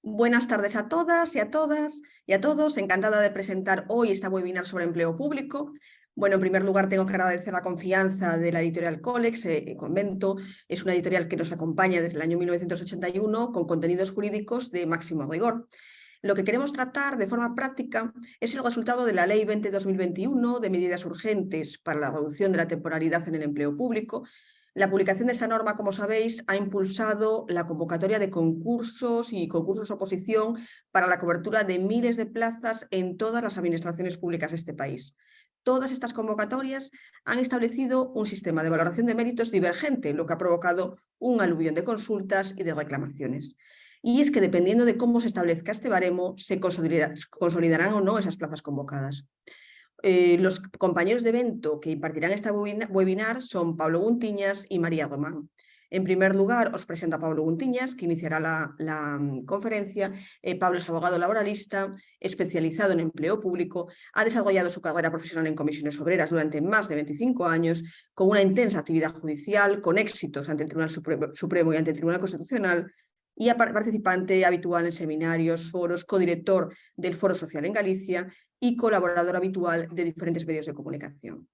Buenas tardes a todas y a todos. Encantada de presentar hoy esta webinar sobre empleo público. Bueno, en primer lugar tengo que agradecer la confianza de la editorial Colex, Convento. Es una editorial que nos acompaña desde el año 1981 con contenidos jurídicos de máximo rigor. Lo que queremos tratar de forma práctica es el resultado de la Ley 20-2021 de medidas urgentes para la reducción de la temporalidad en el empleo público. La publicación de esta norma, como sabéis, ha impulsado la convocatoria de concursos y concursos oposición para la cobertura de miles de plazas en todas las administraciones públicas de este país. Todas estas convocatorias han establecido un sistema de valoración de méritos divergente, lo que ha provocado un aluvión de consultas y de reclamaciones. Y es que dependiendo de cómo se establezca este baremo, se consolidarán o no esas plazas convocadas. Los compañeros de evento que impartirán esta webinar son Pablo Guntiñas y María Román. En primer lugar, os presento a Pablo Guntiñas, que iniciará la conferencia. Pablo es abogado laboralista, especializado en empleo público, ha desarrollado su carrera profesional en comisiones obreras durante más de 25 años, con una intensa actividad judicial, con éxitos ante el Tribunal Supremo y ante el Tribunal Constitucional, y participante habitual en seminarios, foros, codirector del Foro Social en Galicia y colaborador habitual de diferentes medios de comunicación.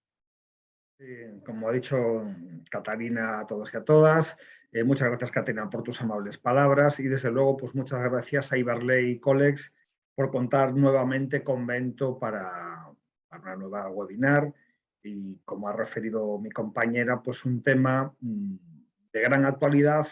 Como ha dicho Catarina a todos y a todas, muchas gracias, Catarina, por tus amables palabras y desde luego pues muchas gracias a Iberley Colex por contar nuevamente con Vento para una nueva webinar y, como ha referido mi compañera, pues un tema de gran actualidad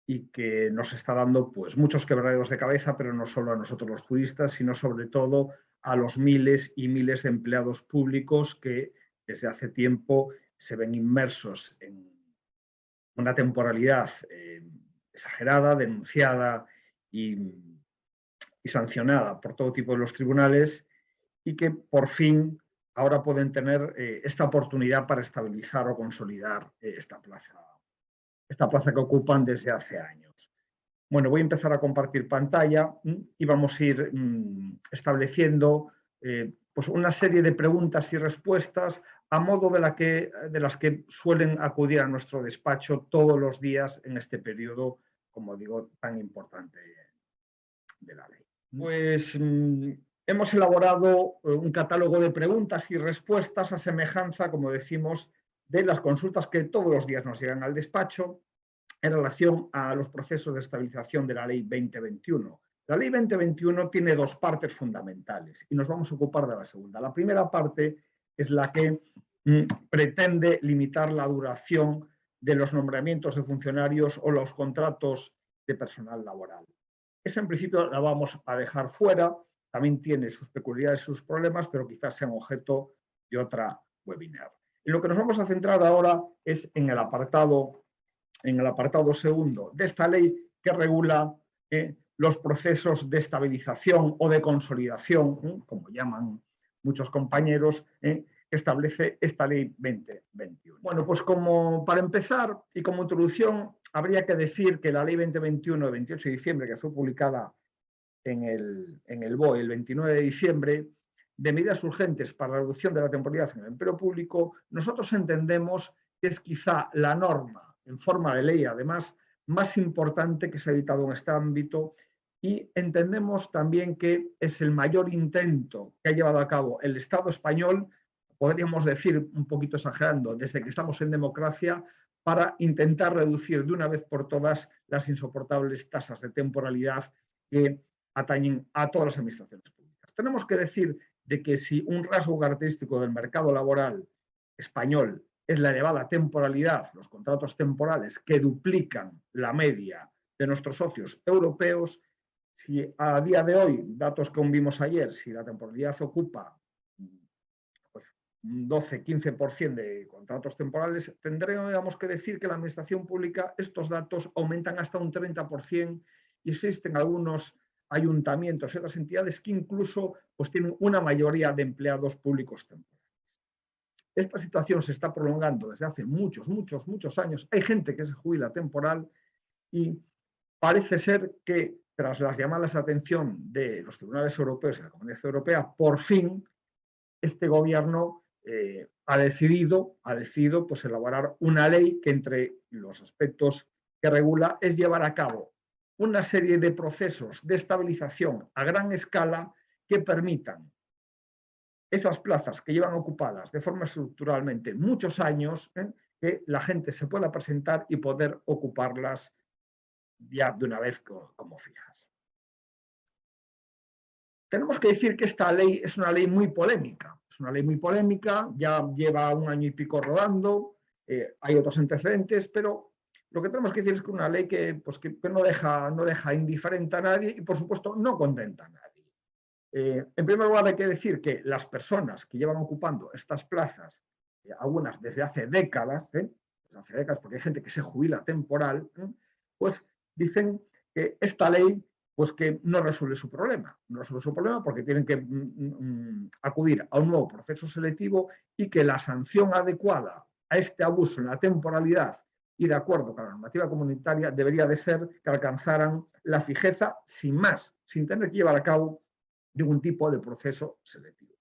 y que nos está dando pues muchos quebraderos de cabeza, pero no solo a nosotros los juristas, sino sobre todo a los miles y miles de empleados públicos que desde hace tiempo se ven inmersos en una temporalidad exagerada, denunciada y sancionada por todo tipo de los tribunales y que por fin ahora pueden tener esta oportunidad para estabilizar o consolidar esta plaza que ocupan desde hace años. Bueno, voy a empezar a compartir pantalla y vamos a ir estableciendo pues una serie de preguntas y respuestas a modo de las que suelen acudir a nuestro despacho todos los días en este periodo, como digo, tan importante de la ley. Pues hemos elaborado un catálogo de preguntas y respuestas a semejanza, como decimos, de las consultas que todos los días nos llegan al despacho en relación a los procesos de estabilización de la Ley 2021. La Ley 2021 tiene dos partes fundamentales y nos vamos a ocupar de la segunda. La primera parte es la que pretende limitar la duración de los nombramientos de funcionarios o los contratos de personal laboral. Esa en principio la vamos a dejar fuera, también tiene sus peculiaridades y sus problemas, pero quizás sean objeto de otra webinar. En lo que nos vamos a centrar ahora es en el apartado segundo de esta ley que regula los procesos de estabilización o de consolidación, como llaman muchos compañeros, que establece esta ley 2021. Bueno, pues como para empezar y como introducción, habría que decir que la ley 2021 de 28 de diciembre, que fue publicada en el BOE el 29 de diciembre, de medidas urgentes para la reducción de la temporalidad en el empleo público, nosotros entendemos que es quizá la norma en forma de ley, además, más importante que se ha editado en este ámbito y entendemos también que es el mayor intento que ha llevado a cabo el Estado español, podríamos decir, un poquito exagerando, desde que estamos en democracia, para intentar reducir de una vez por todas las insoportables tasas de temporalidad que atañen a todas las administraciones públicas. Tenemos que decir de que si un rasgo característico del mercado laboral español es la elevada temporalidad, los contratos temporales que duplican la media de nuestros socios europeos, si a día de hoy, datos que vimos ayer, si la temporalidad ocupa pues, un 12-15% de contratos temporales, tendríamos que decir que la administración pública estos datos aumentan hasta un 30% y existen algunos ayuntamientos y otras entidades que incluso pues, tienen una mayoría de empleados públicos temporales. Esta situación se está prolongando desde hace muchos años. Hay gente que se jubila temporal y parece ser que tras las llamadas a atención de los tribunales europeos y la Comunidad Europea, por fin este gobierno ha decidido pues, elaborar una ley que entre los aspectos que regula es llevar a cabo una serie de procesos de estabilización a gran escala que permitan esas plazas que llevan ocupadas de forma estructuralmente muchos años, que la gente se pueda presentar y poder ocuparlas ya de una vez como fijas. Tenemos que decir que esta ley es una ley muy polémica. Es una ley muy polémica, ya lleva 1 año y pico rodando, hay otros antecedentes, pero lo que tenemos que decir es que una ley que, pues, que no deja indiferente a nadie y, por supuesto, no contenta a nadie. En primer lugar, hay que decir que las personas que llevan ocupando estas plazas, algunas desde hace décadas, porque hay gente que se jubila temporal, pues dicen que esta ley pues que no resuelve su problema. No resuelve su problema porque tienen que acudir a un nuevo proceso selectivo y que la sanción adecuada a este abuso en la temporalidad y de acuerdo con la normativa comunitaria debería de ser que alcanzaran la fijeza sin más, sin tener que llevar a cabo ningún tipo de proceso selectivo.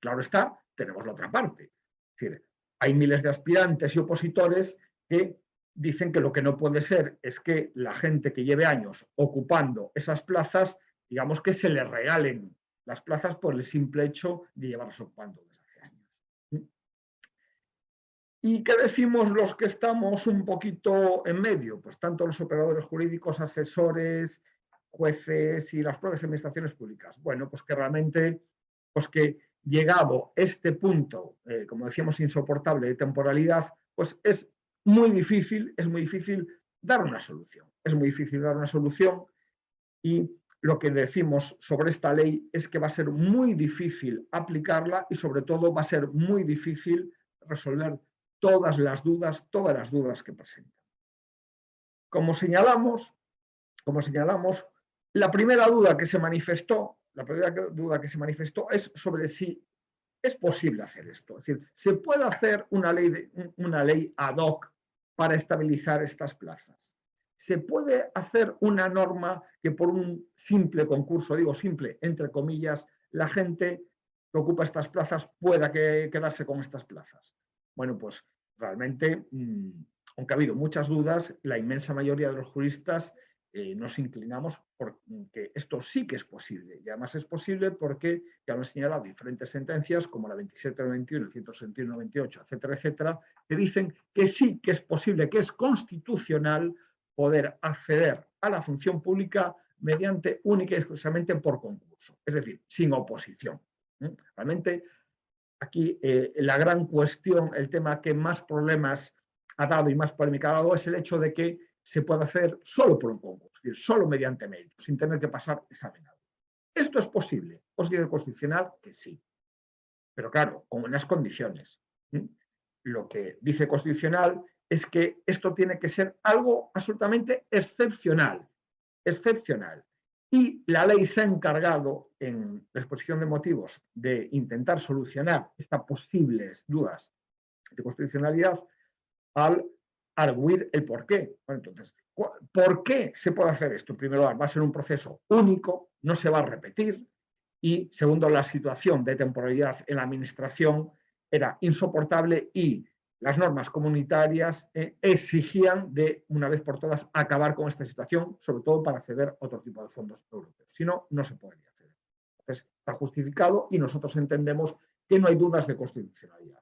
Claro está, tenemos la otra parte. Es decir, hay miles de aspirantes y opositores que dicen que lo que no puede ser es que la gente que lleve años ocupando esas plazas, digamos que se les regalen las plazas por el simple hecho de llevarlas ocupando desde hace años. ¿Y qué decimos los que estamos un poquito en medio? Pues tanto los operadores jurídicos, asesores, jueces y las propias administraciones públicas. Bueno, pues que realmente, pues que llegado este punto, como decíamos, insoportable de temporalidad, pues es muy difícil dar una solución. Es muy difícil dar una solución y lo que decimos sobre esta ley es que va a ser muy difícil aplicarla y sobre todo va a ser muy difícil resolver todas las dudas que presentan. Como señalamos, la primera duda que se manifestó es sobre si es posible hacer esto. Es decir, ¿se puede hacer una ley ad hoc para estabilizar estas plazas? ¿Se puede hacer una norma que por un simple concurso, digo simple, entre comillas, la gente que ocupa estas plazas pueda quedarse con estas plazas? Bueno, pues realmente, aunque ha habido muchas dudas, la inmensa mayoría de los juristas nos inclinamos porque esto sí que es posible. Y además es posible porque ya lo han señalado diferentes sentencias, como la 2791, 161, 98, etcétera, etcétera, que dicen que sí que es posible, que es constitucional poder acceder a la función pública mediante única y exclusivamente por concurso, es decir, sin oposición. Realmente, aquí la gran cuestión, el tema que más problemas ha dado y más polémica ha dado es el hecho de que se puede hacer solo por un concurso, es decir, solo mediante mérito, sin tener que pasar examinado. ¿Esto es posible? Os dice el Constitucional que sí, pero claro, con unas condiciones. Lo que dice el Constitucional es que esto tiene que ser algo absolutamente excepcional, y la ley se ha encargado en la exposición de motivos de intentar solucionar estas posibles dudas de constitucionalidad al arguir el por qué. Bueno, entonces, ¿por qué se puede hacer esto? En primer lugar, va a ser un proceso único, no se va a repetir, y segundo, la situación de temporalidad en la administración era insoportable y las normas comunitarias exigían de una vez por todas acabar con esta situación, sobre todo para acceder a otro tipo de fondos europeos. Si no, no se podría hacer. Entonces, está justificado y nosotros entendemos que no hay dudas de constitucionalidad.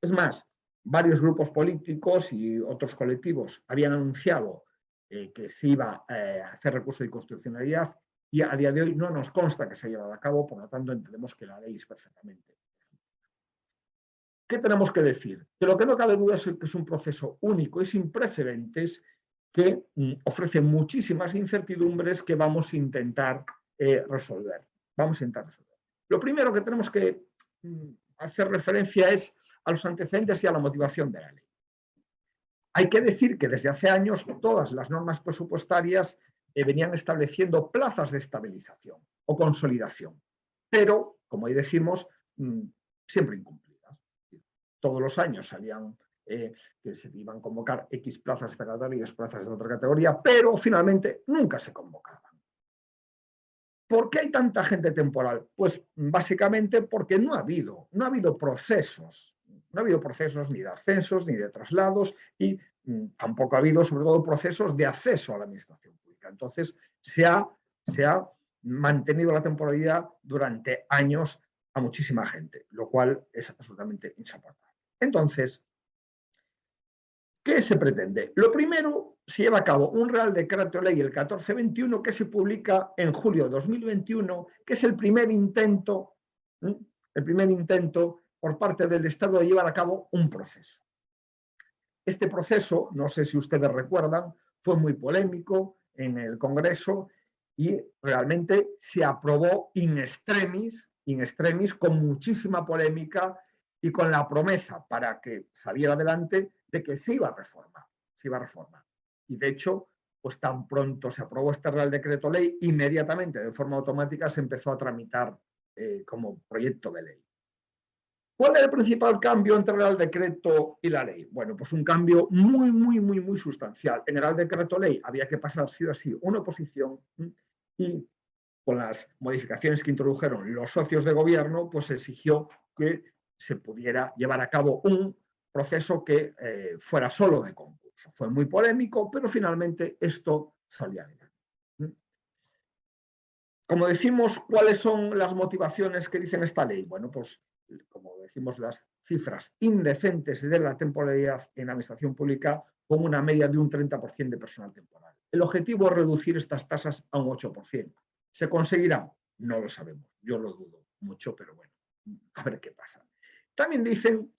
Es más, varios grupos políticos y otros colectivos habían anunciado que se iba a hacer recurso de inconstitucionalidad y a día de hoy no nos consta que se haya llevado a cabo, por lo tanto entendemos que la ley es perfectamente. ¿Qué tenemos que decir? Que lo que no cabe duda es que es un proceso único y sin precedentes que ofrece muchísimas incertidumbres que vamos a intentar resolver. Lo primero que tenemos que hacer referencia es a los antecedentes y a la motivación de la ley. Hay que decir que desde hace años todas las normas presupuestarias venían estableciendo plazas de estabilización o consolidación, pero, como ahí decimos, siempre incumplidas. Todos los años salían que se iban a convocar X plazas de esta categoría y X plazas de otra categoría, pero finalmente nunca se convocaban. ¿Por qué hay tanta gente temporal? Pues básicamente porque no ha habido procesos. No ha habido procesos ni de ascensos ni de traslados y tampoco ha habido, sobre todo, procesos de acceso a la administración pública. Entonces, se ha mantenido la temporalidad durante años a muchísima gente, lo cual es absolutamente insoportable. Entonces, ¿qué se pretende? Lo primero, se lleva a cabo un Real Decreto Ley, el 1421, que se publica en julio de 2021, que es el primer intento por parte del Estado de llevar a cabo un proceso. Este proceso, no sé si ustedes recuerdan, fue muy polémico en el Congreso y realmente se aprobó in extremis, con muchísima polémica y con la promesa para que saliera adelante de que se iba a reformar, Y de hecho, pues tan pronto se aprobó este Real Decreto Ley, inmediatamente, de forma automática, se empezó a tramitar como proyecto de ley. ¿Cuál es el principal cambio entre el Real Decreto y la ley? Bueno, pues un cambio muy sustancial. En el Real Decreto Ley había que pasar sí o sí una oposición y con las modificaciones que introdujeron los socios de gobierno, pues se exigió que se pudiera llevar a cabo un proceso que fuera solo de concurso. Fue muy polémico, pero finalmente esto salió adelante. Como decimos, ¿cuáles son las motivaciones que dicen esta ley? Bueno, pues como decimos, las cifras indecentes de la temporalidad en la administración pública con una media de un 30% de personal temporal. El objetivo es reducir estas tasas a un 8%. ¿Se conseguirá? No lo sabemos. Yo lo dudo mucho, pero bueno, a ver qué pasa. También dicen,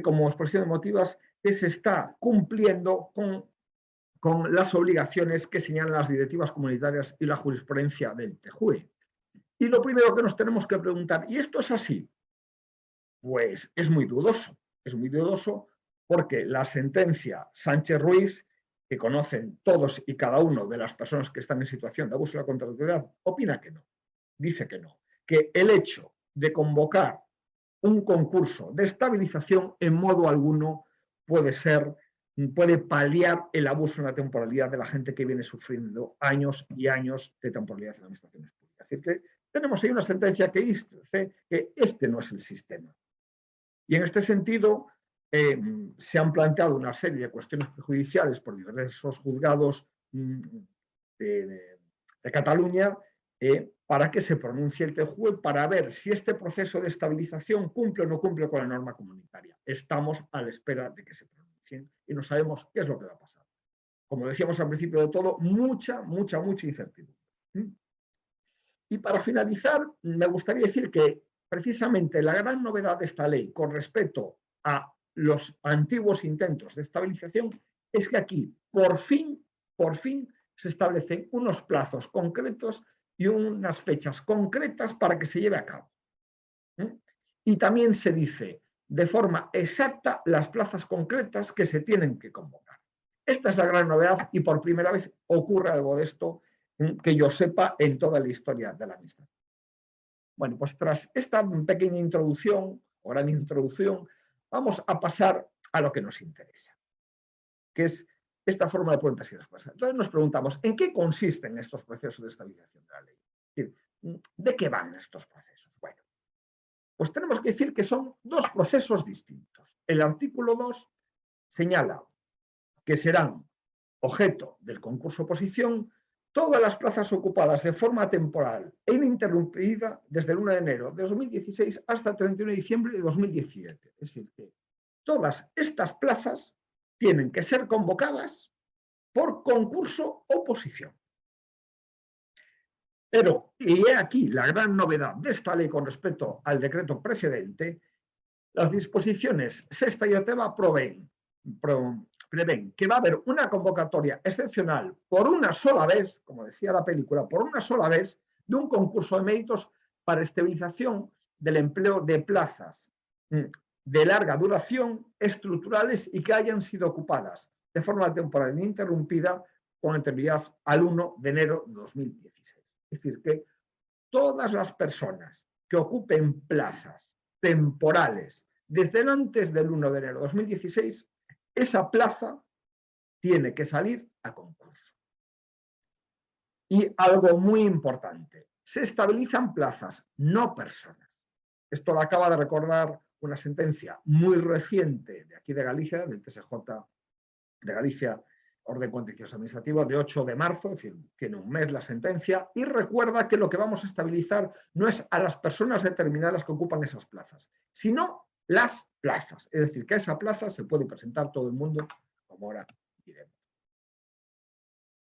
como exposición de motivos, que se está cumpliendo con las obligaciones que señalan las directivas comunitarias y la jurisprudencia del TJUE. Y lo primero que nos tenemos que preguntar, ¿y esto es así? Pues es muy dudoso porque la sentencia Sánchez Ruiz, que conocen todos y cada uno de las personas que están en situación de abuso de la contratualidad, opina que no, dice que no, que el hecho de convocar un concurso de estabilización en modo alguno puede paliar el abuso en la temporalidad de la gente que viene sufriendo años y años de temporalidad en la administración pública. Es decir, que tenemos ahí una sentencia que dice que este no es el sistema. Y en este sentido, se han planteado una serie de cuestiones prejudiciales por diversos juzgados de Cataluña para que se pronuncie el TJUE para ver si este proceso de estabilización cumple o no cumple con la norma comunitaria. Estamos a la espera de que se pronuncien y no sabemos qué es lo que va a pasar. Como decíamos al principio de todo, mucha incertidumbre. Y para finalizar, me gustaría decir que precisamente la gran novedad de esta ley con respecto a los antiguos intentos de estabilización es que aquí, por fin, se establecen unos plazos concretos y unas fechas concretas para que se lleve a cabo. Y también se dice de forma exacta las plazas concretas que se tienen que convocar. Esta es la gran novedad y por primera vez ocurre algo de esto que yo sepa en toda la historia de la administración. Bueno, pues tras esta pequeña introducción, o gran introducción, vamos a pasar a lo que nos interesa, que es esta forma de preguntas y respuestas. Entonces nos preguntamos, ¿en qué consisten estos procesos de estabilización de la ley? Es decir, ¿de qué van estos procesos? Bueno, pues tenemos que decir que son dos procesos distintos. El artículo 2 señala que serán objeto del concurso oposición todas las plazas ocupadas de forma temporal e ininterrumpida desde el 1 de enero de 2016 hasta el 31 de diciembre de 2017. Es decir, que todas estas plazas tienen que ser convocadas por concurso oposición. Pero, y he aquí la gran novedad de esta ley con respecto al decreto precedente, las disposiciones sexta y octava prevén que va a haber una convocatoria excepcional por una sola vez, como decía la película, por una sola vez, de un concurso de méritos para estabilización del empleo de plazas de larga duración, estructurales y que hayan sido ocupadas de forma temporal ininterrumpida con anterioridad al 1 de enero de 2016. Es decir, que todas las personas que ocupen plazas temporales desde antes del 1 de enero de 2016, esa plaza tiene que salir a concurso. Y algo muy importante, se estabilizan plazas, no personas. Esto lo acaba de recordar una sentencia muy reciente de aquí de Galicia, del TSJ de Galicia, Orden Contencioso Administrativo, de 8 de marzo, es decir, tiene un mes la sentencia, y recuerda que lo que vamos a estabilizar no es a las personas determinadas que ocupan esas plazas, sino las plazas. Es decir, que a esa plaza se puede presentar todo el mundo, como ahora diremos.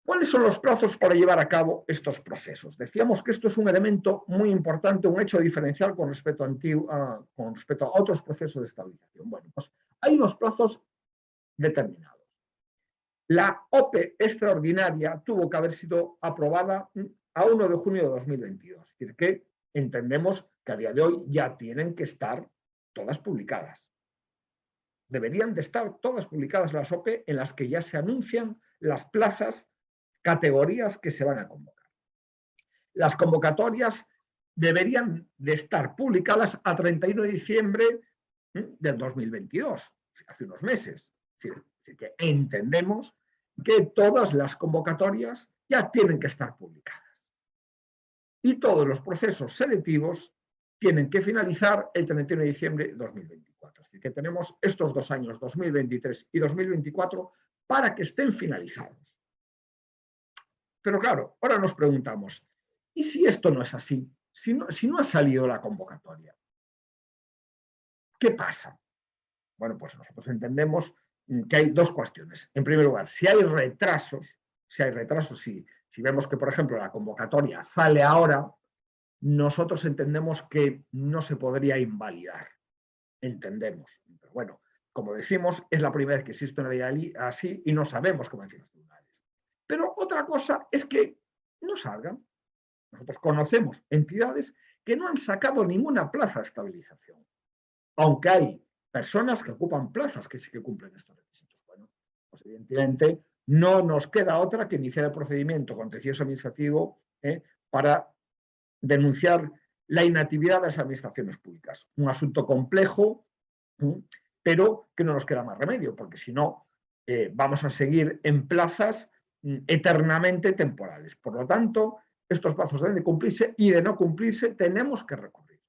¿Cuáles son los plazos para llevar a cabo estos procesos? Decíamos que esto es un elemento muy importante, un hecho diferencial con respecto a otros procesos de estabilización. Bueno, pues hay unos plazos determinados. La OPE extraordinaria tuvo que haber sido aprobada a 1 de junio de 2022. Es decir, que entendemos que a día de hoy ya tienen que estar todas publicadas. Deberían de estar todas publicadas las OPE en las que ya se anuncian las plazas, categorías que se van a convocar. Las convocatorias deberían de estar publicadas a 31 de diciembre del 2022, hace unos meses. Es decir, que entendemos que todas las convocatorias ya tienen que estar publicadas. Y todos los procesos selectivos tienen que finalizar el 31 de diciembre de 2024. Es decir, que tenemos estos 2 años, 2023 y 2024, para que estén finalizados. Pero claro, ahora nos preguntamos, ¿y si esto no es así? Si no ha salido la convocatoria, ¿qué pasa? Bueno, pues nosotros entendemos que hay 2 cuestiones. En primer lugar, si hay retrasos, si vemos que, por ejemplo, la convocatoria sale ahora, nosotros entendemos que no se podría invalidar. Entendemos. Pero bueno, como decimos, es la primera vez que existe una ley así y no sabemos cómo decir los tribunales. Pero otra cosa es que no salgan. Nosotros conocemos entidades que no han sacado ninguna plaza de estabilización, aunque hay personas que ocupan plazas que sí que cumplen estos requisitos. Bueno, pues evidentemente no nos queda otra que iniciar el procedimiento contencioso administrativo para denunciar la inactividad de las administraciones públicas. Un asunto complejo, pero que no nos queda más remedio, porque si no, vamos a seguir en plazas eternamente temporales. Por lo tanto, estos plazos deben de cumplirse y de no cumplirse tenemos que recurrir.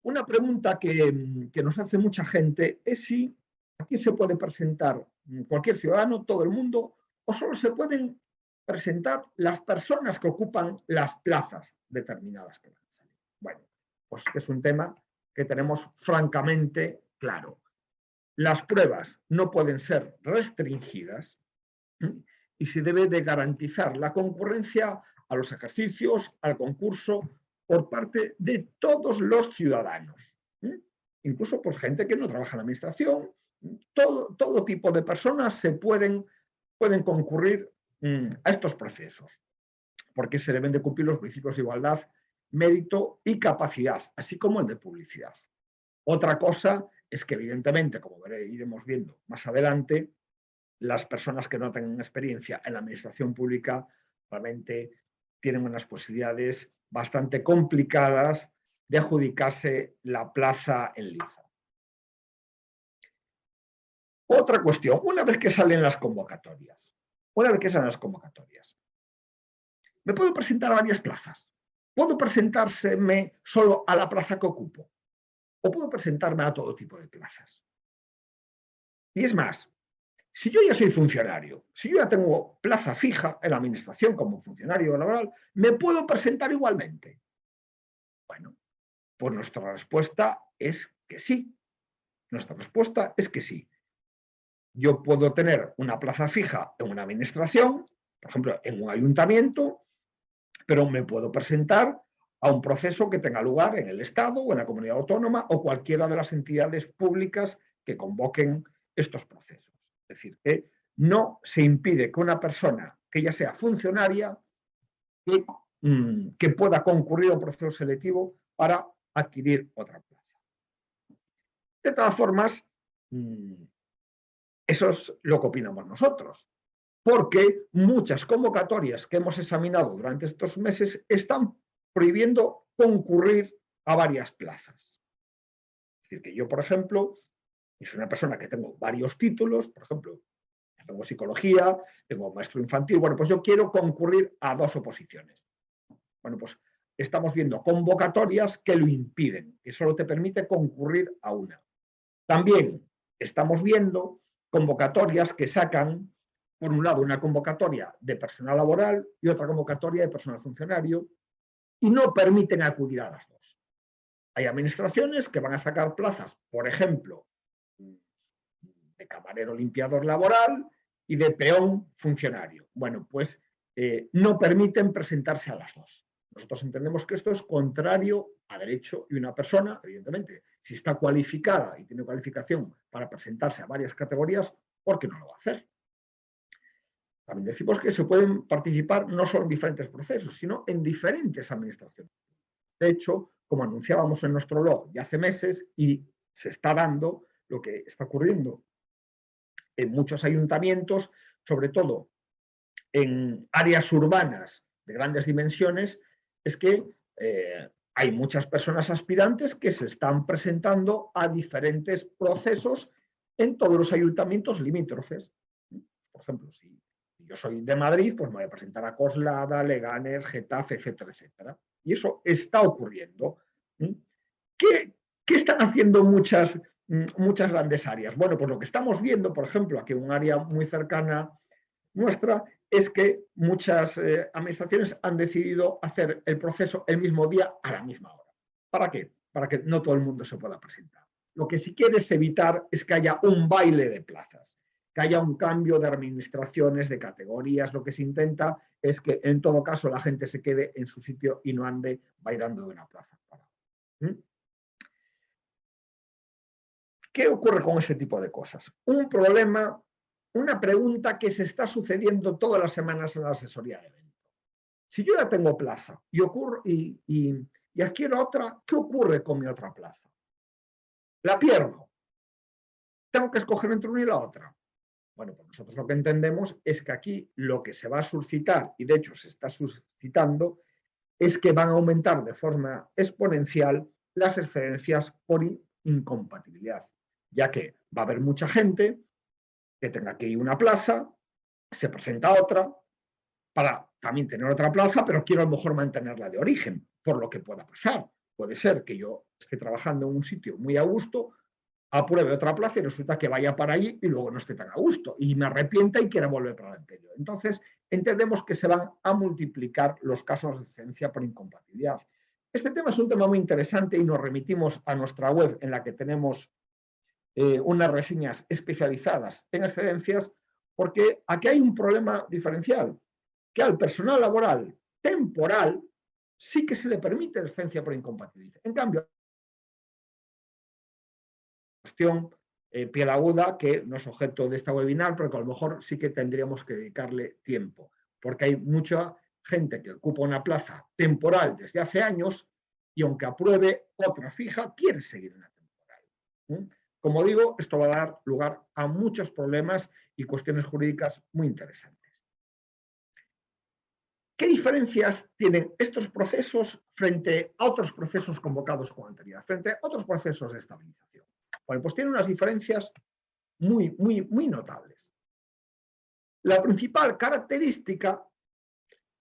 Una pregunta que nos hace mucha gente es si aquí se puede presentar cualquier ciudadano, todo el mundo, o solo se pueden presentar las personas que ocupan las plazas determinadas que van a salir. Bueno, pues es un tema que tenemos francamente claro. Las pruebas no pueden ser restringidas y se debe de garantizar la concurrencia a los ejercicios, al concurso, por parte de todos los ciudadanos. Incluso por gente que no trabaja en la administración, todo tipo de personas se pueden concurrir a estos procesos, porque se deben de cumplir los principios de igualdad, mérito y capacidad, así como el de publicidad. Otra cosa es que, evidentemente, como iremos viendo más adelante, las personas que no tengan experiencia en la administración pública realmente tienen unas posibilidades bastante complicadas de adjudicarse la plaza en liza. Otra cuestión, una vez que salen las convocatorias, me puedo presentar a varias plazas. ¿Puedo presentárseme solo a la plaza que ocupo? ¿O puedo presentarme a todo tipo de plazas? Y es más, si yo ya soy funcionario, si yo ya tengo plaza fija en la administración como funcionario laboral, ¿me puedo presentar igualmente? Bueno, pues nuestra respuesta es que sí. Nuestra respuesta es que sí. Yo puedo tener una plaza fija en una administración, por ejemplo, en un ayuntamiento, pero me puedo presentar a un proceso que tenga lugar en el Estado o en la comunidad autónoma o cualquiera de las entidades públicas que convoquen estos procesos. Es decir, que no se impide que una persona que ya sea funcionaria que pueda concurrir a un proceso selectivo para adquirir otra plaza. De todas formas, eso es lo que opinamos nosotros, porque muchas convocatorias que hemos examinado durante estos meses están prohibiendo concurrir a varias plazas. Es decir, que yo, por ejemplo, soy una persona que tengo varios títulos, por ejemplo, tengo psicología, tengo maestro infantil, bueno, pues yo quiero concurrir a 2 oposiciones. Bueno, pues estamos viendo convocatorias que lo impiden, que solo te permite concurrir a una. También estamos viendo convocatorias que sacan, por un lado, una convocatoria de personal laboral y otra convocatoria de personal funcionario, y no permiten acudir a las 2. Hay administraciones que van a sacar plazas, por ejemplo, de camarero limpiador laboral y de peón funcionario. Bueno, pues no permiten presentarse a las 2. Nosotros entendemos que esto es contrario a derecho y una persona, evidentemente, si está cualificada y tiene cualificación para presentarse a varias categorías, ¿por qué no lo va a hacer? También decimos que se pueden participar no solo en diferentes procesos, sino en diferentes administraciones. De hecho, como anunciábamos en nuestro blog ya hace meses, y se está dando lo que está ocurriendo en muchos ayuntamientos, sobre todo en áreas urbanas de grandes dimensiones, es que hay muchas personas aspirantes que se están presentando a diferentes procesos en todos los ayuntamientos limítrofes. Por ejemplo, si yo soy de Madrid, pues me voy a presentar a Coslada, Leganés, Getafe, etcétera, etcétera. Y eso está ocurriendo. ¿Qué están haciendo muchas grandes áreas? Bueno, pues lo que estamos viendo, por ejemplo, aquí en un área muy cercana nuestra, es que muchas administraciones han decidido hacer el proceso el mismo día a la misma hora. ¿Para qué? Para que no todo el mundo se pueda presentar. Lo que si quieres evitar es que haya un baile de plazas, que haya un cambio de administraciones, de categorías. Lo que se intenta es que en todo caso la gente se quede en su sitio y no ande bailando de una plaza para otra. ¿Qué ocurre con ese tipo de cosas? Un problema, una pregunta que se está sucediendo todas las semanas en la asesoría de evento. Si yo ya tengo plaza y adquiero otra, ¿qué ocurre con mi otra plaza? ¿La pierdo? ¿Tengo que escoger entre una y la otra? Bueno, pues nosotros lo que entendemos es que aquí lo que se va a suscitar, y de hecho se está suscitando, es que van a aumentar de forma exponencial las excedencias por incompatibilidad, ya que va a haber mucha gente que tenga que ir a una plaza, se presenta a otra, para también tener otra plaza, pero quiero a lo mejor mantenerla de origen, por lo que pueda pasar. Puede ser que yo esté trabajando en un sitio muy a gusto, apruebe otra plaza y resulta que vaya para allí y luego no esté tan a gusto y me arrepienta y quiera volver para el anterior. Entonces, entendemos que se van a multiplicar los casos de excedencia por incompatibilidad. Este tema es un tema muy interesante y nos remitimos a nuestra web en la que tenemos unas reseñas especializadas en excedencias, porque aquí hay un problema diferencial, que al personal laboral temporal sí que se le permite excedencia por incompatibilidad. En cambio, cuestión piel aguda, que no es objeto de esta webinar, pero que a lo mejor sí que tendríamos que dedicarle tiempo, porque hay mucha gente que ocupa una plaza temporal desde hace años y aunque apruebe otra fija, quiere seguir en la temporal. Como digo, esto va a dar lugar a muchos problemas y cuestiones jurídicas muy interesantes. ¿Qué diferencias tienen estos procesos frente a otros procesos convocados con anterioridad, frente a otros procesos de estabilización? Bueno, pues tienen unas diferencias muy notables. La principal característica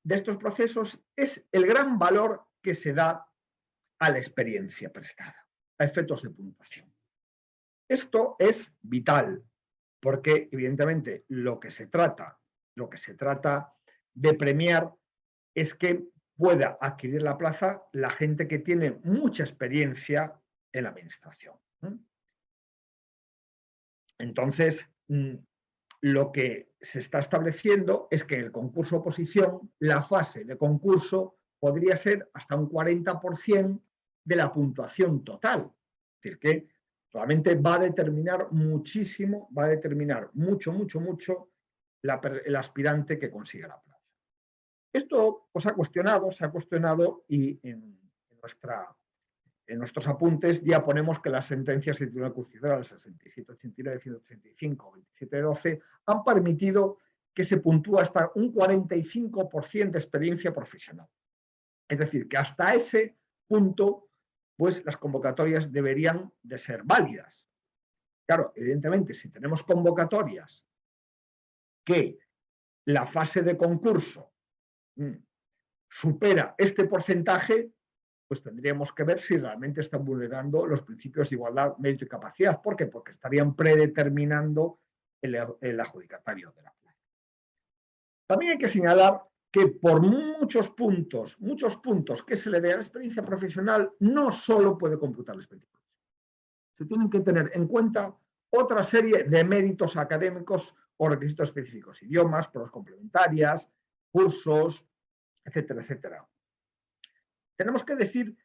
de estos procesos es el gran valor que se da a la experiencia prestada, a efectos de puntuación. Esto es vital, porque evidentemente lo que se trata de premiar es que pueda adquirir la plaza la gente que tiene mucha experiencia en la administración. Entonces, lo que se está estableciendo es que en el concurso oposición, la fase de concurso podría ser hasta un 40% de la puntuación total. Es decir, que realmente va a determinar muchísimo, va a determinar mucho el aspirante que consiga la plaza. Esto se ha cuestionado y en nuestros apuntes ya ponemos que las sentencias del Tribunal Constitucional 6789, 185, 2712 han permitido que se puntúe hasta un 45% de experiencia profesional. Es decir, que hasta ese punto, pues las convocatorias deberían de ser válidas. Claro, evidentemente, si tenemos convocatorias que la fase de concurso supera este porcentaje, pues tendríamos que ver si realmente están vulnerando los principios de igualdad, mérito y capacidad. ¿Por qué? Porque estarían predeterminando el adjudicatario de la plaza. También hay que señalar que por muchos puntos que se le dé a la experiencia profesional, no solo puede computar la experiencia profesional. Se tienen que tener en cuenta otra serie de méritos académicos o requisitos específicos, idiomas, pruebas complementarias, cursos, etcétera, etcétera. Tenemos que decir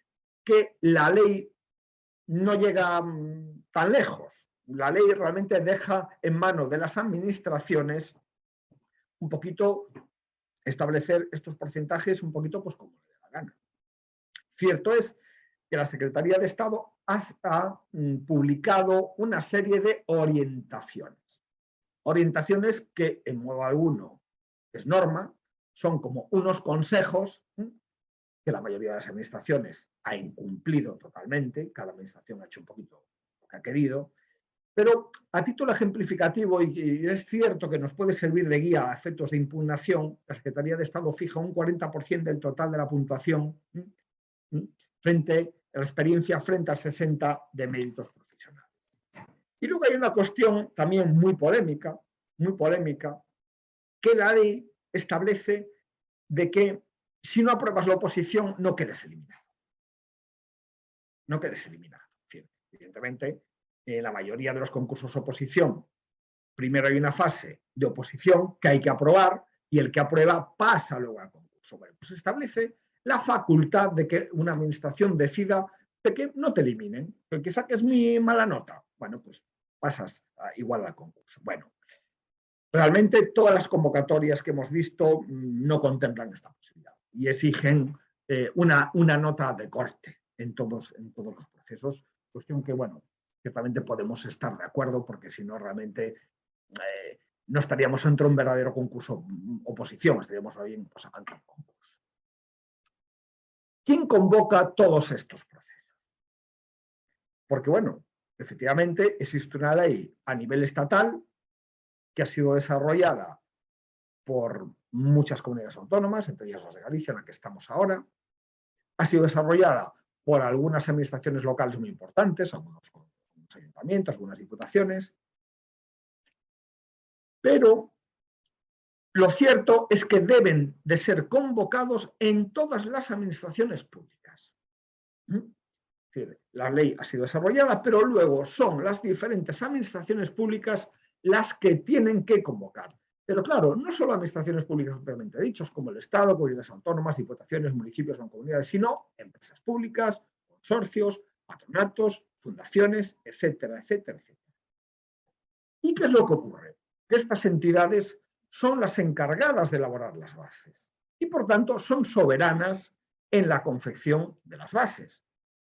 que la ley no llega tan lejos. La ley realmente deja en manos de las administraciones un poquito establecer estos porcentajes un poquito pues como le dé la gana. Cierto es que la Secretaría de Estado ha publicado una serie de orientaciones. Orientaciones que en modo alguno es norma, son como unos consejos que la mayoría de las administraciones ha incumplido totalmente, cada administración ha hecho un poquito lo que ha querido, pero a título ejemplificativo, y es cierto que nos puede servir de guía a efectos de impugnación, la Secretaría de Estado fija un 40% del total de la puntuación frente a la experiencia frente al 60% de méritos profesionales. Y luego hay una cuestión también muy polémica, que la ley establece de que si no apruebas la oposición, no quedes eliminado. No quedes eliminado. Evidentemente, en la mayoría de los concursos de oposición, primero hay una fase de oposición que hay que aprobar y el que aprueba pasa luego al concurso. Bueno, pues establece la facultad de que una administración decida de que no te eliminen, que saques mi mala nota. Bueno, pues pasas igual al concurso. Bueno, realmente todas las convocatorias que hemos visto no contemplan esta posibilidad y exigen una nota de corte en todos los procesos, cuestión que, bueno, ciertamente podemos estar de acuerdo porque si no realmente no estaríamos ante un verdadero concurso oposición, estaríamos bien pues, ante un concurso. ¿Quién convoca todos estos procesos? Porque, bueno, efectivamente existe una ley a nivel estatal que ha sido desarrollada por muchas comunidades autónomas, entre ellas las de Galicia, en la que estamos ahora. Ha sido desarrollada por algunas administraciones locales muy importantes, algunos ayuntamientos, algunas diputaciones. Pero lo cierto es que deben de ser convocados en todas las administraciones públicas. Es decir, la ley ha sido desarrollada, pero luego son las diferentes administraciones públicas las que tienen que convocar. Pero claro, no solo administraciones públicas propiamente dichas, como el Estado, comunidades autónomas, diputaciones, municipios, mancomunidades, sino empresas públicas, consorcios, patronatos, fundaciones, etcétera, etcétera, etcétera. ¿Y qué es lo que ocurre? Que estas entidades son las encargadas de elaborar las bases y, por tanto, son soberanas en la confección de las bases,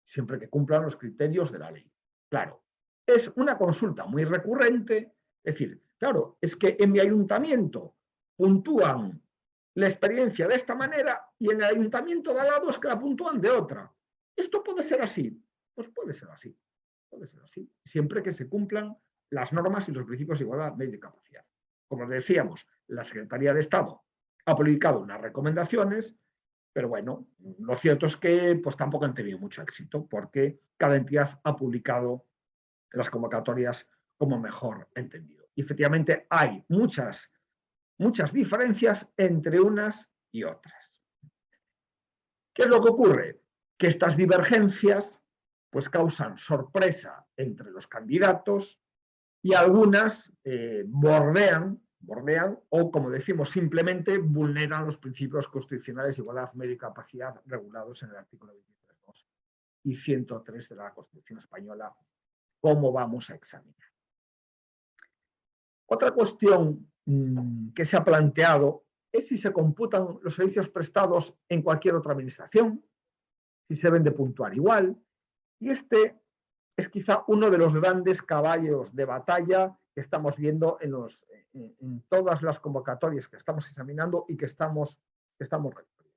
siempre que cumplan los criterios de la ley. Claro, es una consulta muy recurrente, es decir, claro, es que en mi ayuntamiento puntúan la experiencia de esta manera y en el ayuntamiento de al lado es que la puntúan de otra. ¿Esto puede ser así? Pues puede ser así, siempre que se cumplan las normas y los principios de igualdad, mérito y capacidad. Como decíamos, la Secretaría de Estado ha publicado unas recomendaciones, pero bueno, lo cierto es que pues, tampoco han tenido mucho éxito porque cada entidad ha publicado las convocatorias como mejor entendido. Y efectivamente hay muchas diferencias entre unas y otras. ¿Qué es lo que ocurre? Que estas divergencias pues, causan sorpresa entre los candidatos y algunas bordean o, como decimos, simplemente vulneran los principios constitucionales de igualdad, mérito y capacidad regulados en el artículo 23.2 y 103 de la Constitución española, como vamos a examinar. Otra cuestión que se ha planteado es si se computan los servicios prestados en cualquier otra administración, si se deben de puntuar igual, y este es quizá uno de los grandes caballos de batalla que estamos viendo en todas las convocatorias que estamos examinando y que estamos recorriendo.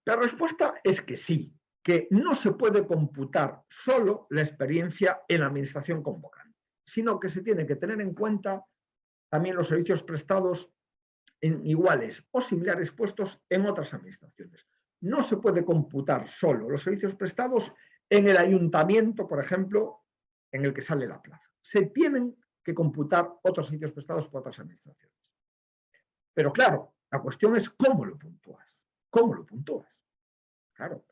La respuesta es que sí, que no se puede computar solo la experiencia en la administración convocante, sino que se tiene que tener en cuenta también los servicios prestados en iguales o similares puestos en otras administraciones. No se puede computar solo los servicios prestados en el ayuntamiento, por ejemplo, en el que sale la plaza. Se tienen que computar otros servicios prestados por otras administraciones. Pero claro, la cuestión es cómo lo puntúas. ¿Cómo lo puntúas? Claro,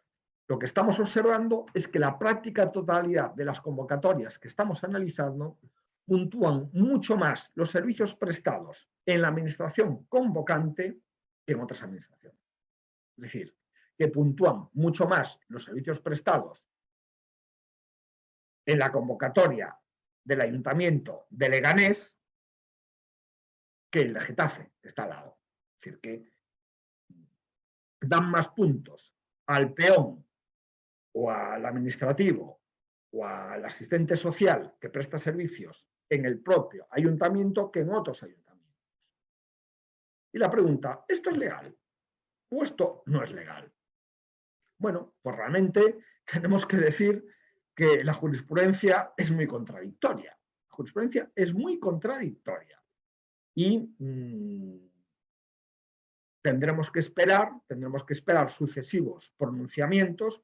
lo que estamos observando es que la práctica totalidad de las convocatorias que estamos analizando puntúan mucho más los servicios prestados en la administración convocante que en otras administraciones. Es decir, que puntúan mucho más los servicios prestados en la convocatoria del Ayuntamiento de Leganés que el de Getafe, que está al lado. Es decir, que dan más puntos al peón o al administrativo o al asistente social que presta servicios en el propio ayuntamiento que en otros ayuntamientos. Y la pregunta, ¿esto es legal o esto no es legal? Bueno, pues realmente tenemos que decir que la jurisprudencia es muy contradictoria. La jurisprudencia es muy contradictoria y tendremos que esperar sucesivos pronunciamientos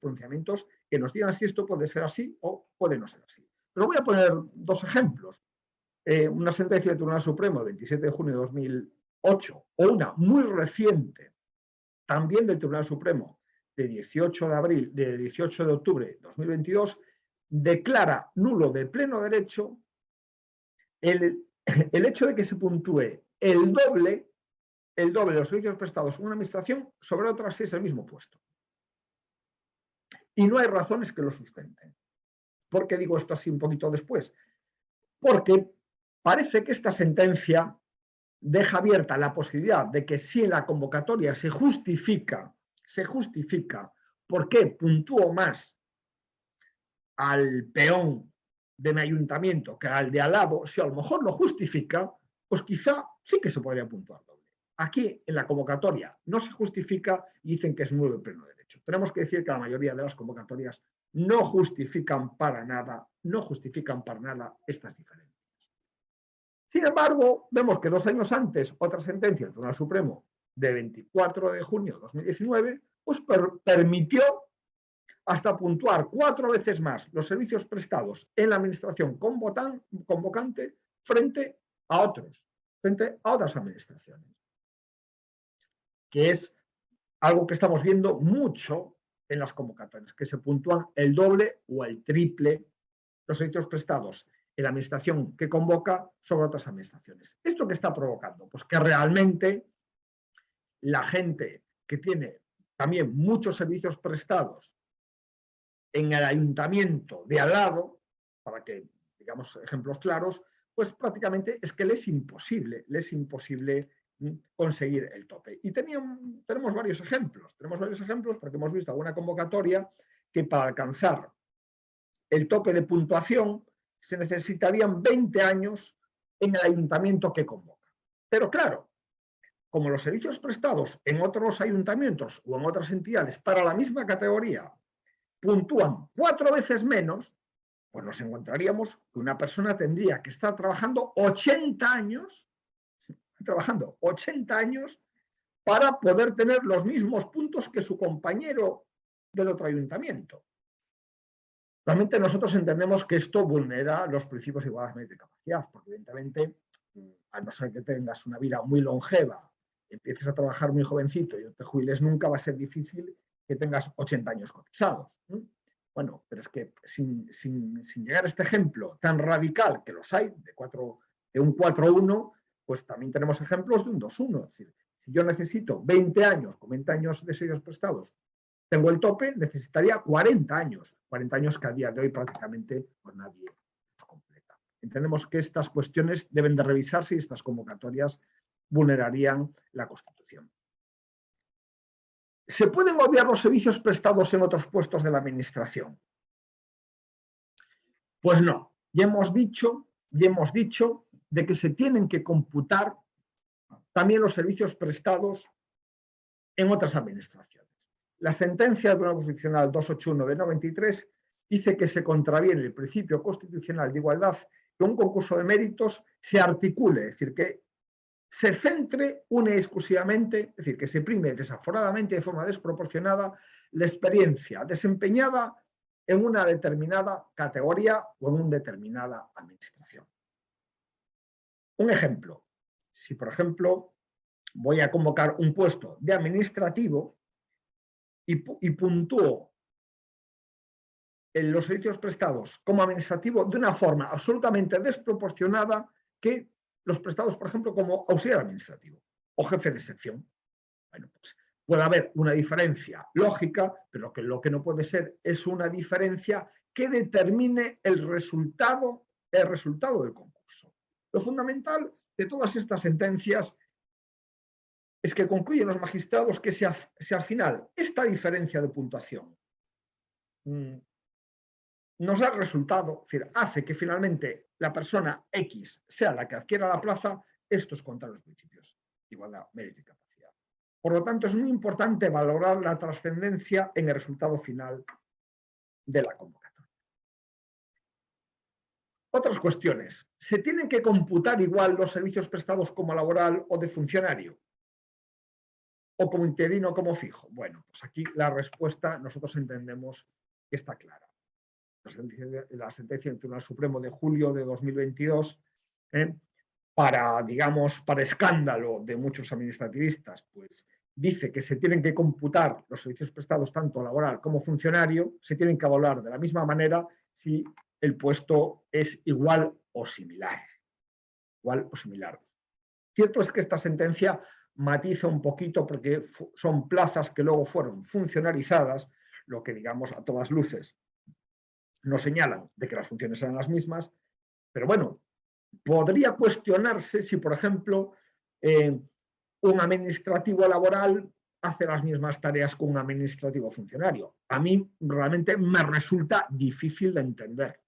que nos digan si esto puede ser así o puede no ser así. Pero voy a poner dos ejemplos. Una sentencia del Tribunal Supremo del 27 de junio de 2008 o una muy reciente también del Tribunal Supremo de 18 de octubre de 2022 declara nulo de pleno derecho el hecho de que se puntúe el doble de los servicios prestados en una administración sobre otras si es el mismo puesto. Y no hay razones que lo sustenten. ¿Por qué digo esto así un poquito después? Porque parece que esta sentencia deja abierta la posibilidad de que si en la convocatoria se justifica por qué puntúo más al peón de mi ayuntamiento que al de al lado, si a lo mejor lo justifica, pues quizá sí que se podría puntuar doble. Aquí en la convocatoria no se justifica y dicen que es nulo de pleno derecho. Tenemos que decir que la mayoría de las convocatorias no justifican para nada estas diferencias. Sin embargo, vemos que 2 años antes, otra sentencia del Tribunal Supremo de 24 de junio de 2019, pues permitió hasta puntuar 4 veces más los servicios prestados en la administración convocante frente a otras administraciones. Que es algo que estamos viendo mucho en las convocatorias, que se puntúan el doble o el triple los servicios prestados en la administración que convoca sobre otras administraciones. ¿Esto qué está provocando? Pues que realmente la gente que tiene también muchos servicios prestados en el ayuntamiento de al lado, para que digamos ejemplos claros, pues prácticamente es que le es imposible conseguir el tope. Y tenemos varios ejemplos porque hemos visto alguna convocatoria que para alcanzar el tope de puntuación se necesitarían 20 años en el ayuntamiento que convoca. Pero claro, como los servicios prestados en otros ayuntamientos o en otras entidades para la misma categoría puntúan 4 veces menos, pues nos encontraríamos que una persona tendría que estar trabajando 80 años para poder tener los mismos puntos que su compañero del otro ayuntamiento. Realmente nosotros entendemos que esto vulnera los principios de igualdad, mérito y capacidad, porque evidentemente, a no ser que tengas una vida muy longeva, empieces a trabajar muy jovencito y no te jubiles nunca, va a ser difícil que tengas 80 años cotizados. Bueno, pero es que sin llegar a este ejemplo tan radical que los hay, de un 4-1, pues también tenemos ejemplos de un 2-1. Es decir, si yo necesito 20 años, con 20 años de servicios prestados, tengo el tope, necesitaría 40 años que a día de hoy prácticamente pues nadie los completa. Entendemos que estas cuestiones deben de revisarse y estas convocatorias vulnerarían la Constitución. ¿Se pueden obviar los servicios prestados en otros puestos de la administración? Pues no. Ya hemos dicho de que se tienen que computar también los servicios prestados en otras administraciones. La sentencia del Tribunal Constitucional 281 de 93 dice que se contraviene el principio constitucional de igualdad que un concurso de méritos se articule, es decir, que se centre única y exclusivamente, es decir, que se prime desaforadamente de forma desproporcionada la experiencia desempeñada en una determinada categoría o en una determinada administración. Un ejemplo, si por ejemplo voy a convocar un puesto de administrativo y puntúo en los servicios prestados como administrativo de una forma absolutamente desproporcionada que los prestados, por ejemplo, como auxiliar administrativo o jefe de sección. Bueno, pues puede haber una diferencia lógica, pero lo que no puede ser es una diferencia que determine el resultado del concurso. Lo fundamental de todas estas sentencias es que concluyen los magistrados que si al final esta diferencia de puntuación nos da el resultado, es decir, hace que finalmente la persona X sea la que adquiera la plaza, esto es contra los principios de igualdad, mérito y capacidad. Por lo tanto, es muy importante valorar la trascendencia en el resultado final de la convocatoria. Otras cuestiones. ¿Se tienen que computar igual los servicios prestados como laboral o de funcionario? ¿O como interino o como fijo? Bueno, pues aquí la respuesta nosotros entendemos que está clara. La sentencia del Tribunal Supremo de julio de 2022, para escándalo de muchos administrativistas, pues dice que se tienen que computar los servicios prestados tanto laboral como funcionario, se tienen que evaluar de la misma manera si el puesto es igual o similar. Igual o similar. Cierto es que esta sentencia matiza un poquito porque son plazas que luego fueron funcionarizadas, lo que digamos a todas luces nos señalan de que las funciones eran las mismas, pero bueno, podría cuestionarse si, por ejemplo, un administrativo laboral hace las mismas tareas que un administrativo funcionario. A mí realmente me resulta difícil de entender.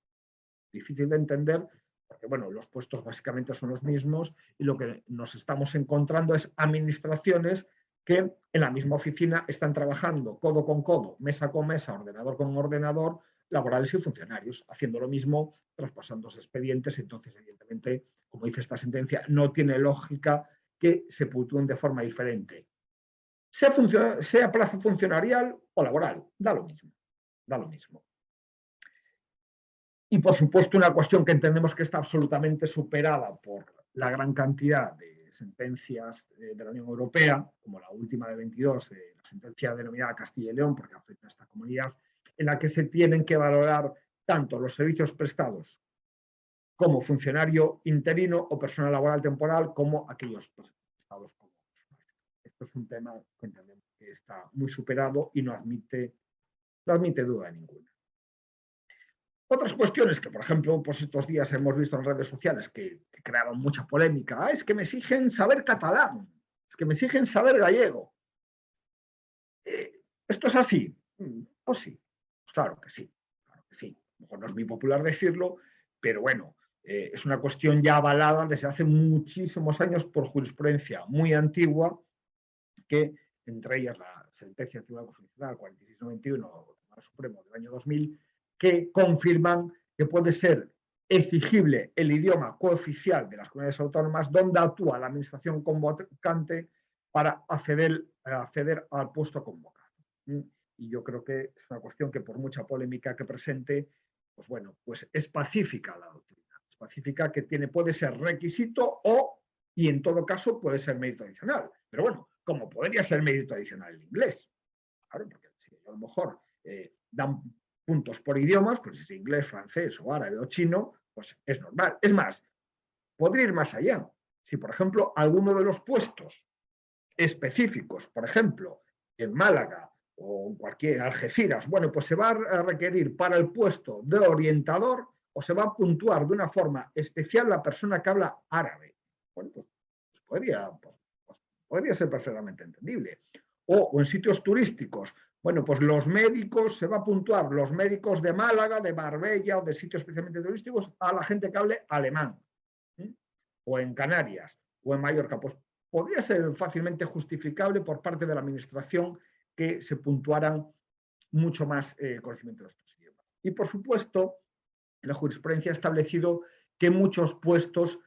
Difícil de entender porque, bueno, los puestos básicamente son los mismos y lo que nos estamos encontrando es administraciones que en la misma oficina están trabajando codo con codo, mesa con mesa, ordenador con ordenador, laborales y funcionarios, haciendo lo mismo, traspasándose expedientes. Entonces, evidentemente, como dice esta sentencia, no tiene lógica que se puntúen de forma diferente. Sea plaza funcionarial o laboral, da lo mismo, da lo mismo. Y, por supuesto, una cuestión que entendemos que está absolutamente superada por la gran cantidad de sentencias de la Unión Europea, como la última de 22, la sentencia denominada Castilla y León, porque afecta a esta comunidad, en la que se tienen que valorar tanto los servicios prestados como funcionario interino o personal laboral temporal, como aquellos prestados como personal. Esto es un tema que entendemos que está muy superado y no admite duda ninguna. Otras cuestiones que, por ejemplo, pues estos días hemos visto en redes sociales que creaban mucha polémica. Es que me exigen saber catalán, es que me exigen saber gallego. ¿Esto es así? Pues sí, pues claro que sí, claro que sí. A lo mejor no es muy popular decirlo, pero bueno, es una cuestión ya avalada desde hace muchísimos años por jurisprudencia muy antigua, que entre ellas la sentencia del Tribunal Constitucional 4691 del Tribunal Supremo del año 2000, que confirman que puede ser exigible el idioma cooficial de las comunidades autónomas donde actúa la administración convocante para acceder al puesto convocado. Y yo creo que es una cuestión que, por mucha polémica que presente, pues bueno, pues es pacífica la doctrina. Es pacífica que puede ser requisito y en todo caso puede ser mérito adicional. Pero bueno, como podría ser mérito adicional el inglés. Claro, porque si a lo mejor dan puntos por idiomas, pues si es inglés, francés o árabe o chino, pues es normal. Es más, podría ir más allá. Si, por ejemplo, alguno de los puestos específicos, por ejemplo, en Málaga o en cualquier Algeciras, bueno, pues se va a requerir para el puesto de orientador o se va a puntuar de una forma especial la persona que habla árabe. Bueno, pues podría ser perfectamente entendible. O en sitios turísticos, bueno, pues los médicos, se va a puntuar los médicos de Málaga, de Marbella o de sitios especialmente turísticos a la gente que hable alemán. O en Canarias o en Mallorca, pues podría ser fácilmente justificable por parte de la administración que se puntuaran mucho más conocimiento de estos idiomas. Y, por supuesto, la jurisprudencia ha establecido que muchos puestos,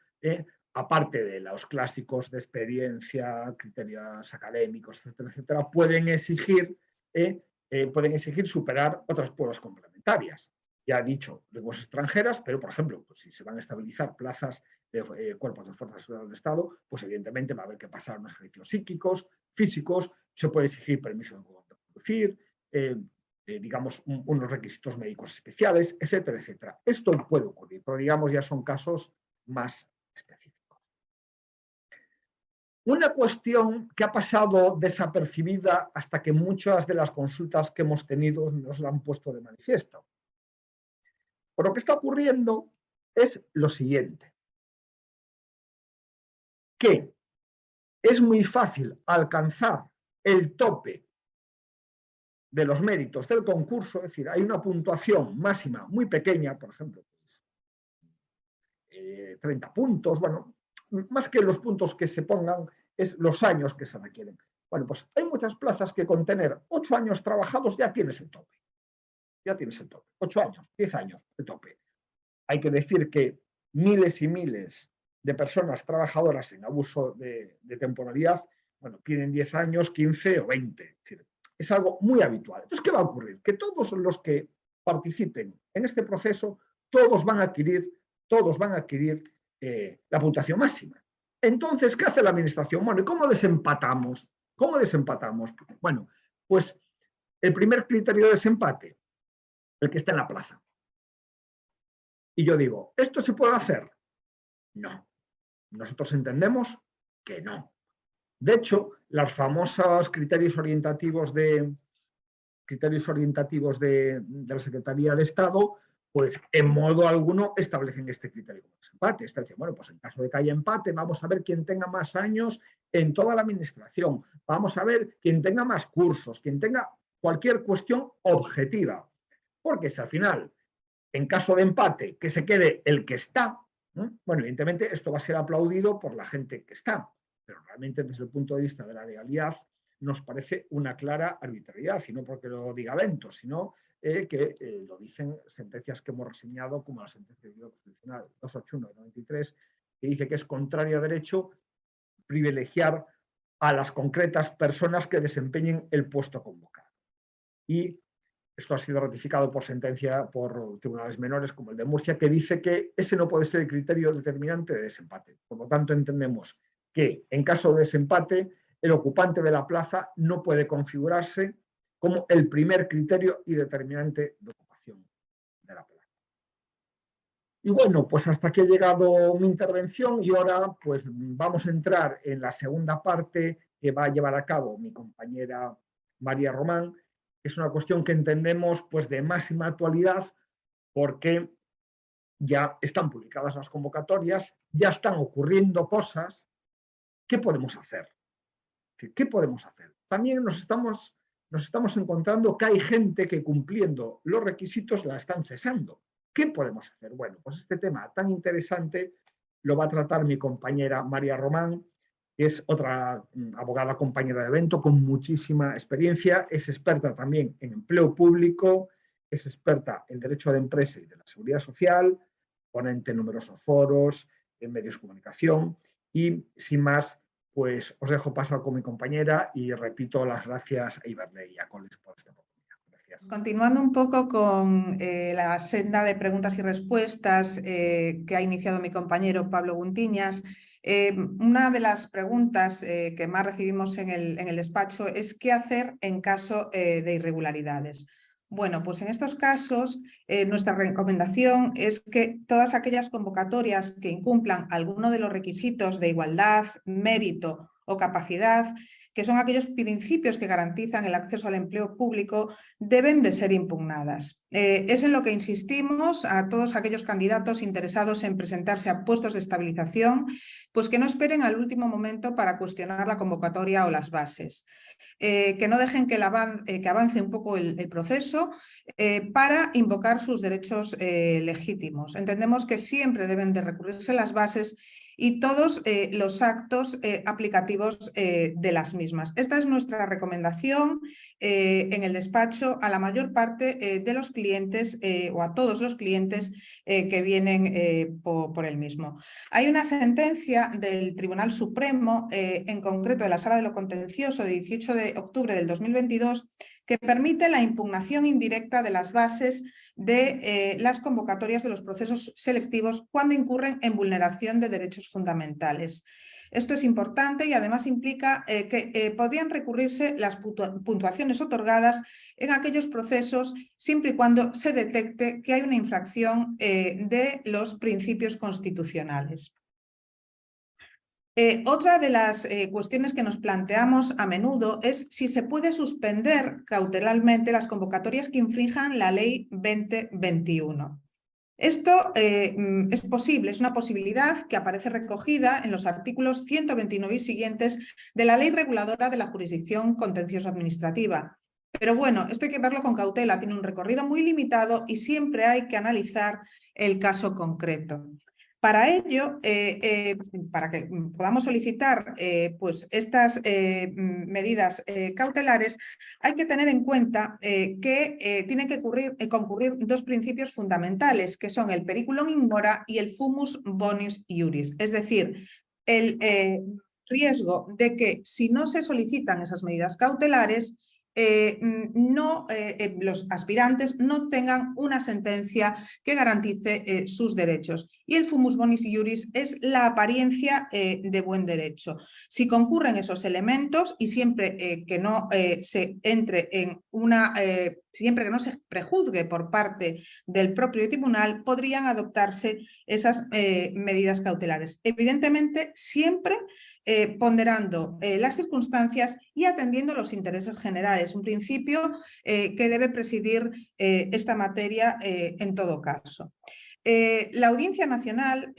aparte de los clásicos de experiencia, criterios académicos, etcétera, etcétera, pueden exigir superar otras pruebas complementarias. Ya he dicho, lenguas extranjeras, pero, por ejemplo, pues, si se van a estabilizar plazas de cuerpos de fuerza de seguridad del Estado, pues evidentemente va a haber que pasar unos ejercicios psíquicos, físicos, se puede exigir permiso de conducir, digamos, unos requisitos médicos especiales, etcétera, etcétera. Esto puede ocurrir, pero digamos ya son casos más específicos. Una cuestión que ha pasado desapercibida hasta que muchas de las consultas que hemos tenido nos la han puesto de manifiesto. Por lo que está ocurriendo es lo siguiente, que es muy fácil alcanzar el tope de los méritos del concurso, es decir, hay una puntuación máxima muy pequeña, por ejemplo, 30 puntos, bueno, más que los puntos que se pongan, es los años que se requieren. Bueno, pues hay muchas plazas que con tener 8 años trabajados ya tienes el tope. Ya tienes el tope. 8 años, 10 años de tope. Hay que decir que miles y miles de personas trabajadoras en abuso de temporalidad, bueno, tienen 10 años, 15 o 20. Es decir, es algo muy habitual. Entonces, ¿qué va a ocurrir? Que todos los que participen en este proceso, todos van a adquirir la puntuación máxima. Entonces, ¿qué hace la administración? Bueno, ¿y cómo desempatamos? ¿Cómo desempatamos? Bueno, pues el primer criterio de desempate, el que está en la plaza. Y yo digo, ¿esto se puede hacer? No. Nosotros entendemos que no. De hecho, los famosos criterios orientativos de la Secretaría de Estado, pues en modo alguno establecen este criterio como desempate. Dicen, bueno, pues en caso de que haya empate, vamos a ver quién tenga más años en toda la administración, vamos a ver quién tenga más cursos, quién tenga cualquier cuestión objetiva. Porque si al final, en caso de empate, que se quede el que está, bueno, evidentemente esto va a ser aplaudido por la gente que está, pero realmente desde el punto de vista de la legalidad nos parece una clara arbitrariedad, y no porque lo diga Bento, sino que lo dicen sentencias que hemos reseñado, como la sentencia de Constitucional 281 de 93, que dice que es contrario a derecho privilegiar a las concretas personas que desempeñen el puesto convocado. Y esto ha sido ratificado por sentencia por tribunales menores como el de Murcia, que dice que ese no puede ser el criterio determinante de desempate. Por lo tanto, entendemos que en caso de desempate, el ocupante de la plaza no puede configurarse como el primer criterio y determinante de ocupación de la plaza. Y bueno, pues hasta aquí ha llegado mi intervención y ahora pues vamos a entrar en la segunda parte que va a llevar a cabo mi compañera María Román. Es una cuestión que entendemos pues de máxima actualidad porque ya están publicadas las convocatorias, ya están ocurriendo cosas. ¿Qué podemos hacer? ¿Qué podemos hacer? También nos estamos encontrando que hay gente que cumpliendo los requisitos la están cesando. ¿Qué podemos hacer? Bueno, pues este tema tan interesante lo va a tratar mi compañera María Román, que es otra abogada compañera de evento con muchísima experiencia, es experta también en empleo público, es experta en derecho de empresa y de la seguridad social, ponente en numerosos foros, en medios de comunicación y sin más, pues os dejo pasar con mi compañera y repito las gracias a Iberley y a Collins por esta oportunidad. Gracias. Continuando un poco con la senda de preguntas y respuestas que ha iniciado mi compañero Pablo Guntiñas, una de las preguntas que más recibimos en el despacho es ¿qué hacer en caso de irregularidades? Bueno, pues en estos casos nuestra recomendación es que todas aquellas convocatorias que incumplan alguno de los requisitos de igualdad, mérito o capacidad, que son aquellos principios que garantizan el acceso al empleo público, deben de ser impugnadas. Es en lo que insistimos a todos aquellos candidatos interesados en presentarse a puestos de estabilización, pues que no esperen al último momento para cuestionar la convocatoria o las bases. Que no dejen que avance un poco el proceso para invocar sus derechos legítimos. Entendemos que siempre deben de recurrirse las bases y todos los actos aplicativos de las mismas. Esta es nuestra recomendación en el despacho a la mayor parte de los clientes o a todos los clientes que vienen por el mismo. Hay una sentencia del Tribunal Supremo, en concreto de la Sala de lo Contencioso, de 18 de octubre del 2022, que permite la impugnación indirecta de las bases de las convocatorias de los procesos selectivos cuando incurren en vulneración de derechos fundamentales. Esto es importante y además implica que podrían recurrirse las puntuaciones otorgadas en aquellos procesos siempre y cuando se detecte que hay una infracción de los principios constitucionales. Otra de las cuestiones que nos planteamos a menudo es si se puede suspender cautelarmente las convocatorias que infrinjan la Ley 2021. Esto es posible, es una posibilidad que aparece recogida en los artículos 129 y siguientes de la Ley Reguladora de la Jurisdicción Contencioso-Administrativa. Pero bueno, esto hay que verlo con cautela, tiene un recorrido muy limitado y siempre hay que analizar el caso concreto. Para ello, para que podamos solicitar pues estas medidas cautelares, hay que tener en cuenta que tienen que concurrir dos principios fundamentales, que son el periculum in mora y el fumus bonis iuris. Es decir, el riesgo de que si no se solicitan esas medidas cautelares, los aspirantes no tengan una sentencia que garantice sus derechos. Y el fumus bonis iuris es la apariencia de buen derecho. Si concurren esos elementos y siempre que no se entre en una... siempre que no se prejuzgue por parte del propio tribunal, podrían adoptarse esas medidas cautelares. Evidentemente, siempre ponderando las circunstancias y atendiendo los intereses generales, un principio que debe presidir esta materia en todo caso. La Audiencia Nacional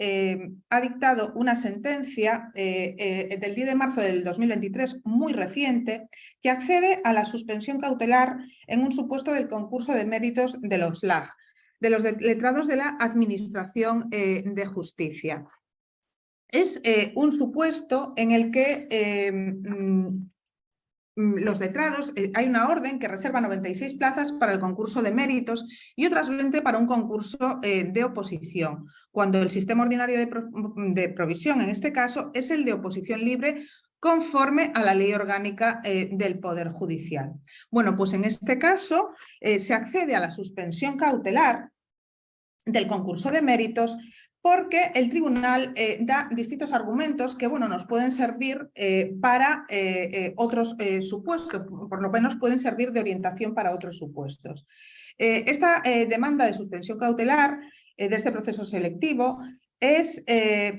ha dictado una sentencia del 10 de marzo del 2023, muy reciente, que accede a la suspensión cautelar en un supuesto del concurso de méritos de los LAG, de los letrados de la Administración de Justicia. Es un supuesto en el que los letrados, hay una orden que reserva 96 plazas para el concurso de méritos y otras 20 para un concurso de oposición, cuando el sistema ordinario de provisión, en este caso, es el de oposición libre conforme a la Ley Orgánica del Poder Judicial. Bueno, pues en este caso se accede a la suspensión cautelar del concurso de méritos porque el tribunal da distintos argumentos que nos pueden servir para otros supuestos, por lo menos pueden servir de orientación para otros supuestos. Esta demanda de suspensión cautelar de este proceso selectivo es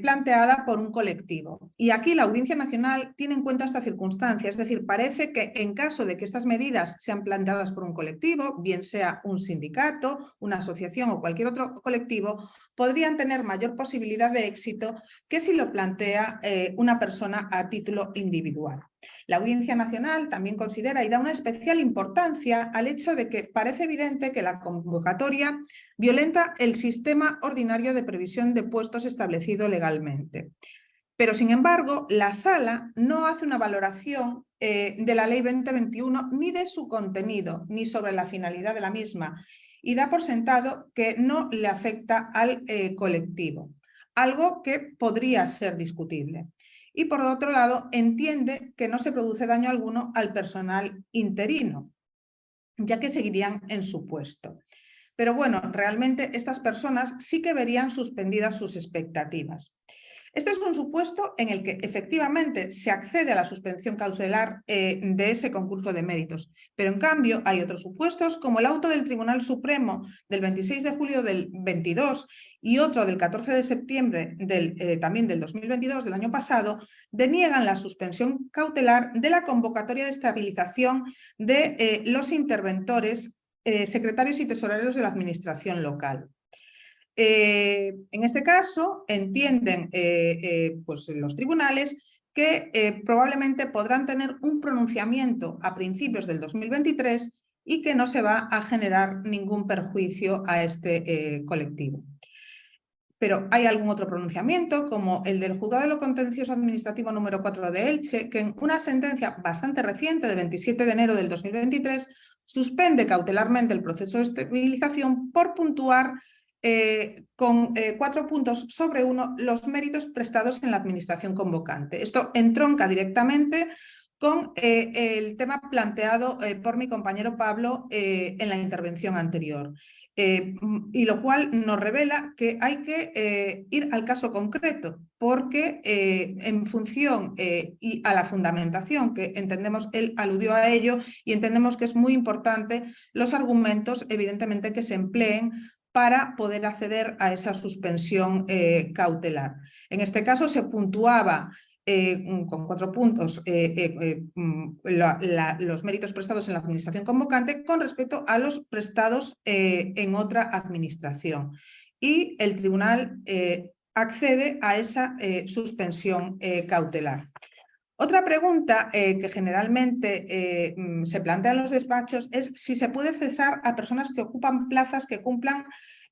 planteada por un colectivo. Y aquí la Audiencia Nacional tiene en cuenta esta circunstancia, es decir, parece que en caso de que estas medidas sean planteadas por un colectivo, bien sea un sindicato, una asociación o cualquier otro colectivo, podrían tener mayor posibilidad de éxito que si lo plantea una persona a título individual. La Audiencia Nacional también considera y da una especial importancia al hecho de que parece evidente que la convocatoria violenta el sistema ordinario de previsión de puestos establecido legalmente. Pero, sin embargo, la Sala no hace una valoración de la Ley 2021 ni de su contenido, ni sobre la finalidad de la misma, y da por sentado que no le afecta al colectivo, algo que podría ser discutible. Y por otro lado, entiende que no se produce daño alguno al personal interino, ya que seguirían en su puesto. Pero bueno, realmente estas personas sí que verían suspendidas sus expectativas. Este es un supuesto en el que efectivamente se accede a la suspensión cautelar de ese concurso de méritos, pero en cambio hay otros supuestos como el auto del Tribunal Supremo del 26 de julio del 22 y otro del 14 de septiembre también del 2022, del año pasado, deniegan la suspensión cautelar de la convocatoria de estabilización de los interventores, secretarios y tesoreros de la administración local. En este caso, entienden pues los tribunales que probablemente podrán tener un pronunciamiento a principios del 2023 y que no se va a generar ningún perjuicio a este colectivo. pero hay algún otro pronunciamiento, como el del Juzgado de lo Contencioso Administrativo número 4 de Elche, que en una sentencia bastante reciente, de 27 de enero del 2023, suspende cautelarmente el proceso de estabilización por puntuar con 4 puntos sobre 1 los méritos prestados en la administración convocante. Esto entronca directamente con el tema planteado por mi compañero Pablo en la intervención anterior. Y lo cual nos revela que hay que ir al caso concreto, porque en función y a la fundamentación, que entendemos, él aludió a ello, y entendemos que es muy importante los argumentos, evidentemente, que se empleen para poder acceder a esa suspensión cautelar. En este caso se puntuaba con 4 puntos los méritos prestados en la administración convocante con respecto a los prestados en otra administración. Y el tribunal accede a esa suspensión cautelar. Otra pregunta que generalmente se plantea en los despachos es si se puede cesar a personas que ocupan plazas que cumplan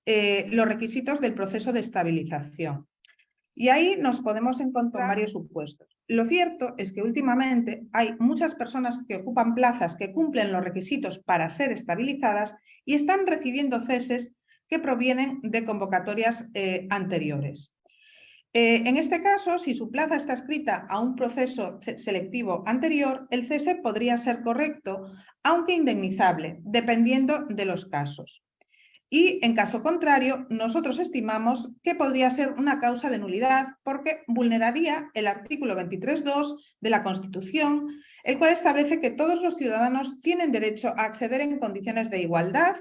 los requisitos del proceso de estabilización. Y ahí nos podemos encontrar varios supuestos. Lo cierto es que últimamente hay muchas personas que ocupan plazas que cumplen los requisitos para ser estabilizadas y están recibiendo ceses que provienen de convocatorias anteriores. En este caso, si su plaza está adscrita a un proceso selectivo anterior, el cese podría ser correcto, aunque indemnizable, dependiendo de los casos. Y, en caso contrario, nosotros estimamos que podría ser una causa de nulidad porque vulneraría el artículo 23.2 de la Constitución, el cual establece que todos los ciudadanos tienen derecho a acceder en condiciones de igualdad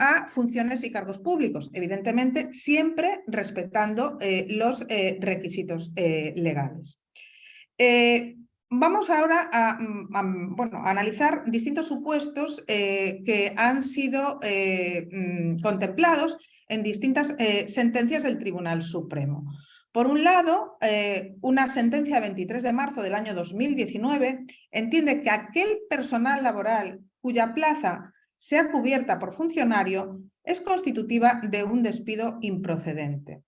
a funciones y cargos públicos, evidentemente siempre respetando los requisitos legales. Vamos ahora a analizar distintos supuestos que han sido contemplados en distintas sentencias del Tribunal Supremo. Por un lado, una sentencia de 23 de marzo del año 2019 entiende que aquel personal laboral cuya plaza sea cubierta por funcionario es constitutiva de un despido improcedente.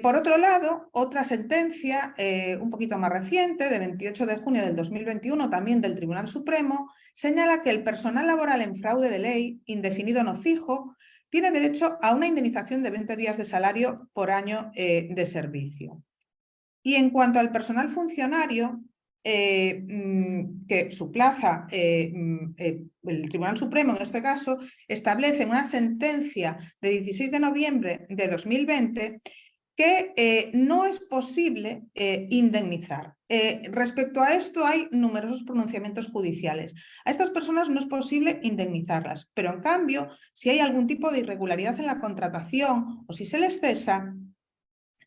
Por otro lado, otra sentencia un poquito más reciente, de 28 de junio del 2021, también del Tribunal Supremo, señala que el personal laboral en fraude de ley, indefinido no fijo, tiene derecho a una indemnización de 20 días de salario por año de servicio. Y en cuanto al personal funcionario, que su plaza, el Tribunal Supremo en este caso, establece en una sentencia de 16 de noviembre de 2020 que no es posible indemnizar. Respecto a esto hay numerosos pronunciamientos judiciales. A estas personas no es posible indemnizarlas, pero en cambio, si hay algún tipo de irregularidad en la contratación o si se les cesa,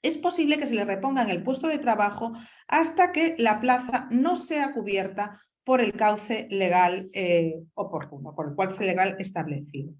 es posible que se les reponga en el puesto de trabajo hasta que la plaza no sea cubierta por el cauce legal oportuno, por el cauce legal establecido.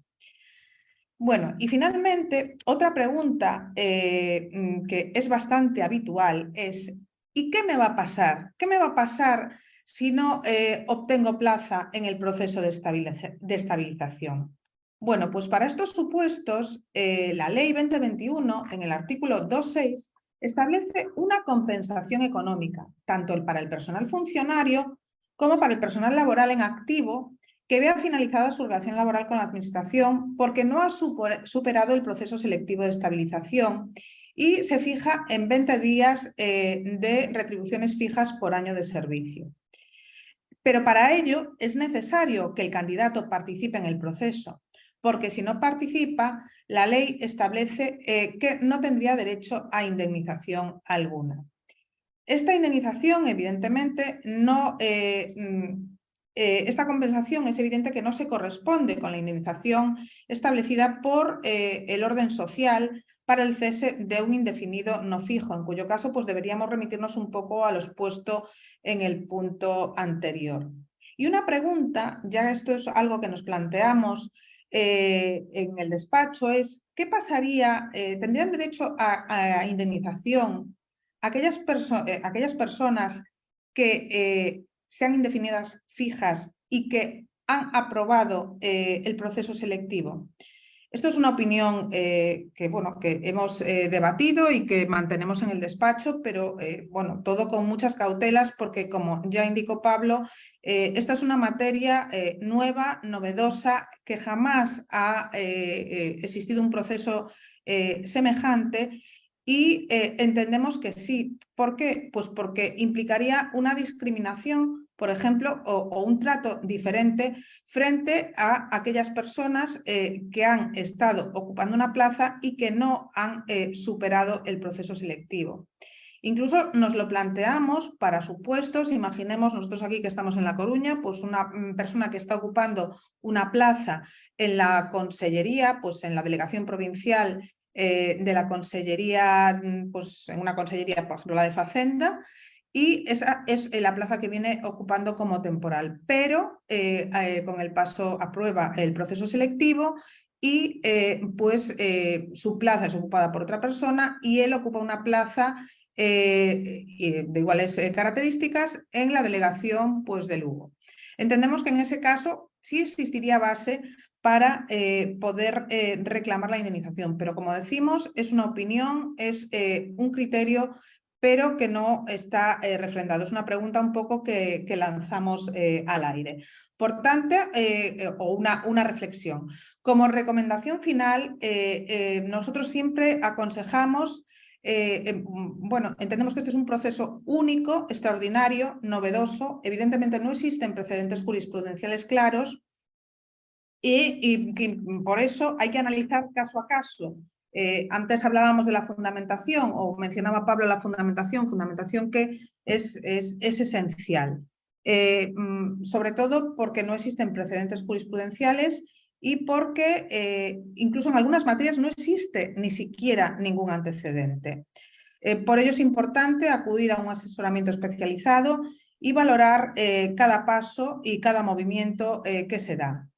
Bueno, y finalmente, otra pregunta que es bastante habitual es ¿y qué me va a pasar? ¿Qué me va a pasar si no obtengo plaza en el proceso de estabilización? Bueno, pues para estos supuestos, la Ley 2021, en el artículo 2.6, establece una compensación económica, tanto para el personal funcionario como para el personal laboral en activo, que vea finalizada su relación laboral con la Administración porque no ha superado el proceso selectivo de estabilización y se fija en 20 días de retribuciones fijas por año de servicio. Pero para ello es necesario que el candidato participe en el proceso, porque si no participa, la ley establece que no tendría derecho a indemnización alguna. Esta indemnización, evidentemente, no... esta compensación es evidente que no se corresponde con la indemnización establecida por el orden social para el cese de un indefinido no fijo, en cuyo caso pues, deberíamos remitirnos un poco a lo expuesto en el punto anterior. Y una pregunta, ya esto es algo que nos planteamos en el despacho, es ¿qué pasaría? ¿Tendrían derecho a indemnización aquellas personas que sean indefinidas fijas y que han aprobado el proceso selectivo? Esto es una opinión que hemos debatido y que mantenemos en el despacho, pero bueno, todo con muchas cautelas porque, como ya indicó Pablo, esta es una materia nueva, novedosa, que jamás ha existido un proceso semejante. Y entendemos que sí. ¿Por qué? Pues porque implicaría una discriminación, por ejemplo, o un trato diferente frente a aquellas personas que han estado ocupando una plaza y que no han superado el proceso selectivo. Incluso nos lo planteamos para supuestos. Imaginemos nosotros aquí que estamos en La Coruña, pues una persona que está ocupando una plaza en la consellería, pues en la delegación provincial de la consellería, pues en una consellería, por ejemplo, la de Facenda, y esa es la plaza que viene ocupando como temporal, pero con el paso a prueba el proceso selectivo y su plaza es ocupada por otra persona y él ocupa una plaza de iguales características en la delegación pues, de Lugo. Entendemos que en ese caso sí existiría base para poder reclamar la indemnización, pero como decimos, es una opinión, es un criterio, pero que no está refrendado. Es una pregunta un poco que lanzamos al aire. Por tanto, o una reflexión. Como recomendación final, nosotros siempre aconsejamos, bueno, entendemos que este es un proceso único, extraordinario, novedoso. Evidentemente no existen precedentes jurisprudenciales claros y por eso hay que analizar caso a caso. Antes hablábamos de la fundamentación, o mencionaba Pablo la fundamentación que es esencial. Sobre todo porque no existen precedentes jurisprudenciales y porque incluso en algunas materias no existe ni siquiera ningún antecedente. Por ello es importante acudir a un asesoramiento especializado y valorar cada paso y cada movimiento que se da.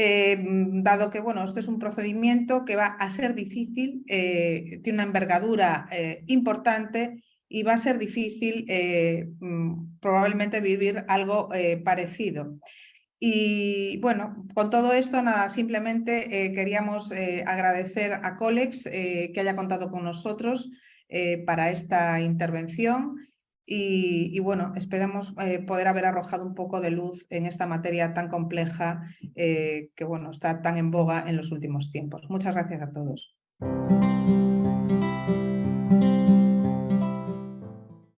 Dado que bueno, esto es un procedimiento que va a ser difícil, tiene una envergadura importante y va a ser difícil probablemente vivir algo parecido. Y bueno, con todo esto, nada, simplemente queríamos agradecer a Colex que haya contado con nosotros para esta intervención. Y bueno, esperemos poder haber arrojado un poco de luz en esta materia tan compleja que bueno, está tan en boga en los últimos tiempos. Muchas gracias a todos.